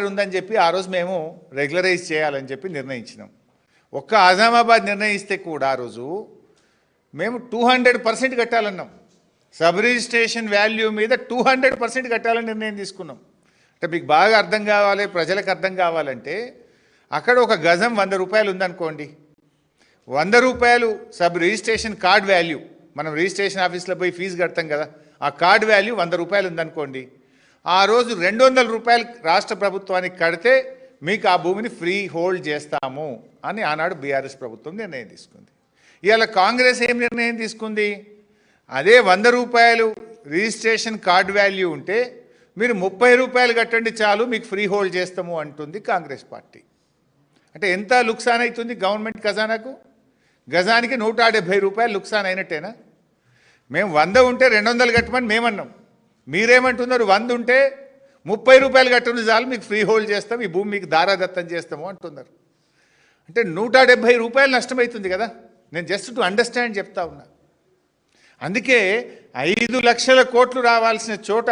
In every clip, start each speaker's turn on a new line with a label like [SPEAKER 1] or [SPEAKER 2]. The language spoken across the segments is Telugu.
[SPEAKER 1] ఉందని చెప్పి ఆ రోజు మేము రెగ్యులరైజ్ చేయాలని చెప్పి నిర్ణయించినాం. ఒక్క ఆజామాబాద్ నిర్ణయిస్తే కూడా ఆ రోజు మేము 200% కట్టాలన్నాం. సబ్ రిజిస్ట్రేషన్ వాల్యూ మీద 200% కట్టాలని నిర్ణయం తీసుకున్నాం. అంటే మీకు బాగా అర్థం కావాలి, ప్రజలకు అర్థం కావాలంటే అక్కడ ఒక గజం 100 రూపాయలు ఉందనుకోండి, 100 రూపాయలు సబ్ రిజిస్ట్రేషన్ కార్డ్ వాల్యూ, మనం రిజిస్ట్రేషన్ ఆఫీస్లో పోయి ఫీజు కడతాం కదా, ఆ కార్డ్ వాల్యూ 100 రూపాయలు ఉందనుకోండి, ఆ రోజు 200 రూపాయలు రాష్ట్ర ప్రభుత్వానికి కడితే మీకు ఆ భూమిని ఫ్రీ హోల్డ్ చేస్తాము అని ఆనాడు బీఆర్ఎస్ ప్రభుత్వం నిర్ణయం తీసుకుంది. ఇవాళ కాంగ్రెస్ ఏం నిర్ణయం తీసుకుంది? అదే 100 రూపాయలు రిజిస్ట్రేషన్ కార్డ్ వాల్యూ ఉంటే మీరు 30 రూపాయలు కట్టండి చాలు మీకు ఫ్రీ హోల్డ్ చేస్తాము అంటుంది కాంగ్రెస్ పార్టీ. అంటే ఎంత లుక్సాన్ అవుతుంది గవర్నమెంట్ ఖజానాకు? గజానికి 170 రూపాయలు లుక్సాన్ అయినట్టేనా? మేము 100 ఉంటే 200 కట్టమని మేమన్నాం, మీరేమంటున్నారు 100 ఉంటే 30 రూపాయలు కట్టండి చాలు మీకు ఫ్రీ హోల్డ్ చేస్తాం, ఈ భూమి మీకు దారాదత్తం చేస్తాము అంటున్నారు. అంటే 170 రూపాయలు నష్టమవుతుంది కదా. నేను జస్ట్ టు అండర్స్టాండ్ చెప్తా ఉన్నా. అందుకే 5 లక్షల కోట్లు రావాల్సిన చోట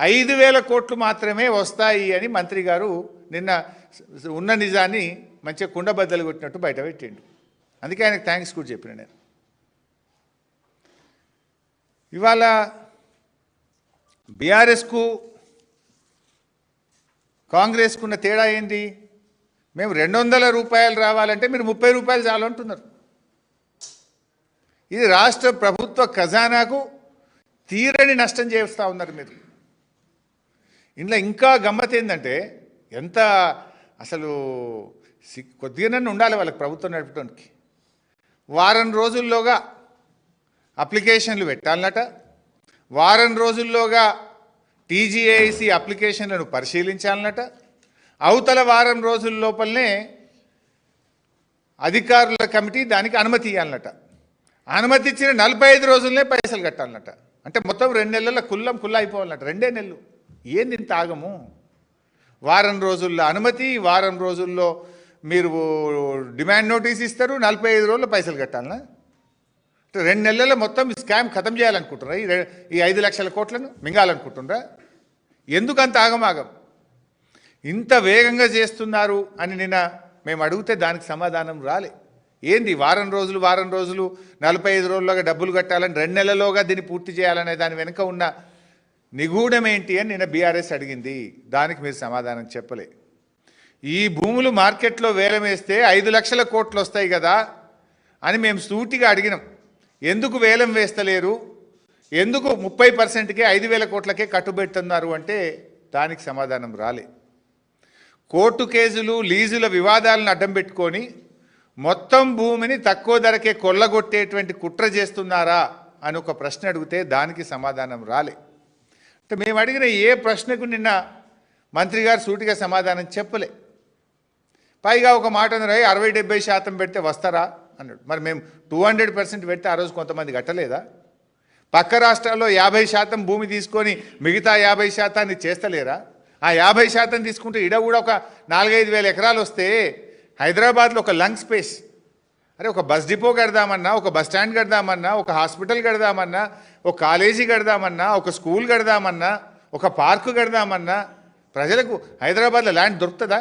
[SPEAKER 1] 5,000 కోట్లు మాత్రమే వస్తాయి అని మంత్రి గారు నిన్న ఉన్న నిజాన్ని మంచిగా కుండబద్దలు కొట్టినట్టు బయట పెట్టిండు. అందుకే ఆయనకు థ్యాంక్స్ కూడా చెప్పిన నేను. ఇవాళ బీఆర్ఎస్కు కాంగ్రెస్కున్న తేడా ఏంది? మేము 200 రూపాయలు రావాలంటే మీరు 30 రూపాయలు చాలు అంటున్నారు. ఇది రాష్ట్ర ప్రభుత్వ ఖజానాకు తీరని నష్టం చేస్తూ ఉన్నారు మీరు. ఇందులో ఇంకా గమ్మత్ ఏంటంటే, ఎంత అసలు కొద్దిగానే ఉండాలి వాళ్ళకి ప్రభుత్వం నడపడానికి. వారం రోజుల్లోగా అప్లికేషన్లు పెట్టాలన్నట, వారం రోజుల్లోగా టీజీఐసి అప్లికేషన్లను పరిశీలించాలన్నట, అవతల వారం రోజుల లోపలనే అధికారుల కమిటీ దానికి అనుమతి ఇవ్వాలన్నట, అనుమతి ఇచ్చిన 45 రోజులనే పైసలు కట్టాలన్నట. అంటే మొత్తం 2 నెలల కుల్లా అయిపోవాలన్నట. 2 నెలలు ఏంది ఇంత ఆగము? వారం రోజుల్లో అనుమతి, వారం రోజుల్లో మీరు డిమాండ్ నోటీస్ ఇస్తారు, 45 రోజుల్లో పైసలు కట్టాలనా? 2 నెలల్లో మొత్తం స్కామ్ ఖతం చేయాలనుకుంటున్నారా? ఈ 5 లక్షల కోట్లను మింగాలనుకుంటున్నారా? ఎందుకు అంత ఆగమాగం? ఇంత వేగంగా చేస్తున్నారు అని నిన్న మేము అడిగితే దానికి సమాధానం రాలే. ఏంది వారం రోజులు 45 రోజుల్లోగా డబ్బులు కట్టాలని, 2 నెలల్లోగా దీన్ని పూర్తి చేయాలనే దాని వెనుక ఉన్న నిగూఢం ఏంటి అని నిన్న బీఆర్ఎస్ అడిగింది. దానికి మీరు సమాధానం చెప్పలే. ఈ భూములు మార్కెట్లో వేలం వేస్తే 5 లక్షల కోట్లు వస్తాయి కదా అని మేము సూటిగా అడిగినాం. ఎందుకు వేలం వేస్తలేరు, ఎందుకు 30%కే 5,000 కోట్లకే కట్టుబెడుతున్నారు అంటే దానికి సమాధానం రాలే. కోర్టు కేసులు, లీజుల వివాదాలను అడ్డం పెట్టుకొని మొత్తం భూమిని తక్కువ ధరకే కొల్లగొట్టేటువంటి కుట్ర చేస్తున్నారా అని ఒక ప్రశ్న అడిగితే దానికి సమాధానం రాలే. అంటే మేము అడిగిన ఏ ప్రశ్నకు నిన్న మంత్రి గారు సూటిగా సమాధానం చెప్పలే. పైగా ఒక మాట అన్నారు, 60-70% పెడితే వస్తారా అన్నాడు. మరి మేము 200% పెడితే ఆ రోజు కొంతమంది కట్టలేదా? పక్క రాష్ట్రాల్లో 50% భూమి తీసుకొని మిగతా 50% చేస్తలేరా? ఆ 50% తీసుకుంటే ఇడ కూడా ఒక 4-5 వేల ఎకరాలు వస్తే హైదరాబాద్లో ఒక లంగ్ స్పేస్, అరే ఒక బస్ డిపో కడదామన్నా, ఒక బస్ స్టాండ్ కడదామన్నా, ఒక హాస్పిటల్ కడదామన్నా, ఒక కాలేజీ కడదామన్నా, ఒక స్కూల్ కడదామన్నా, ఒక పార్కు కడదామన్నా ప్రజలకు హైదరాబాద్లో ల్యాండ్ దొరుకుతుందా?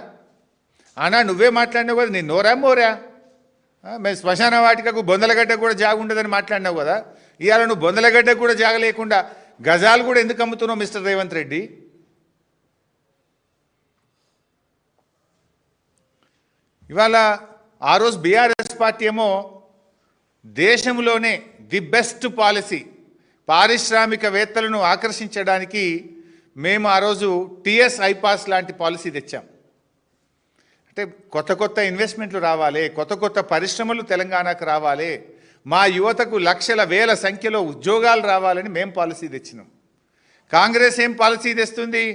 [SPEAKER 1] అన్నా నువ్వే మాట్లాడినావు కదా, నీ నోరా మోరా? మేము శ్మశాన వాటికకు బొందలగడ్డ కూడా జాగ ఉండదని మాట్లాడినావు కదా. ఇవాళ నువ్వు బొందలగడ్డ కూడా జాగ లేకుండా గజాలు కూడా ఎందుకు అమ్ముతున్నావు మిస్టర్ రేవంత్ రెడ్డి? ఇవాళ ఆ రోజు బీఆర్ఎస్ పార్టీ ఏమో దేశంలోనే ది బెస్ట్ పాలసీ, పారిశ్రామికవేత్తలను ఆకర్షించడానికి మేము ఆ రోజు టీఎస్ ఐపాస్ లాంటి పాలసీ తెచ్చాం. అంటే కొత్త ఇన్వెస్ట్మెంట్లు రావాలి, కొత్త పరిశ్రమలు తెలంగాణకు రావాలి, మా యువతకు లక్షల వేల సంఖ్యలో ఉద్యోగాలు రావాలని మేము పాలసీ తెచ్చినాం. కాంగ్రెస్ ఏం పాలసీ తెస్తుంది?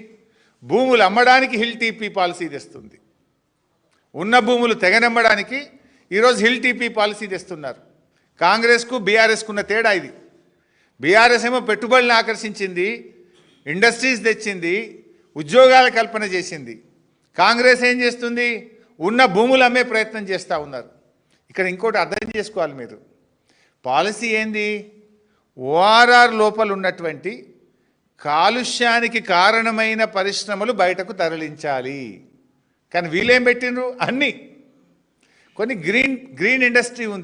[SPEAKER 1] భూములు అమ్మడానికి హిల్ టీపీ పాలసీ తెస్తుంది. ఉన్న భూములు తెగనమ్మడానికి ఈరోజు హిల్ టీపీ పాలసీ తెస్తున్నారు. కాంగ్రెస్కు బీఆర్ఎస్కున్న తేడా ఇది. బీఆర్ఎస్ ఏమో పెట్టుబడులను ఆకర్షించింది, ఇండస్ట్రీస్ తెచ్చింది, ఉద్యోగాల కల్పన చేసింది. కాంగ్రెస్ ఏం చేస్తుంది? ఉన్న భూములు అమ్మే ప్రయత్నం చేస్తూ ఉన్నారు. ఇక్కడ ఇంకోటి అర్థం చేసుకోవాలి మీరు. పాలసీ ఏంది? ఓఆర్ఆర్ లోపల ఉన్నటువంటి కాలుష్యానికి కారణమైన పరిశ్రమలు బయటకు తరలించాలి. కానీ వీళ్ళేం పెట్టిండ్రు? అన్నీ కొన్ని గ్రీన్ ఇండస్ట్రీ ఉంది.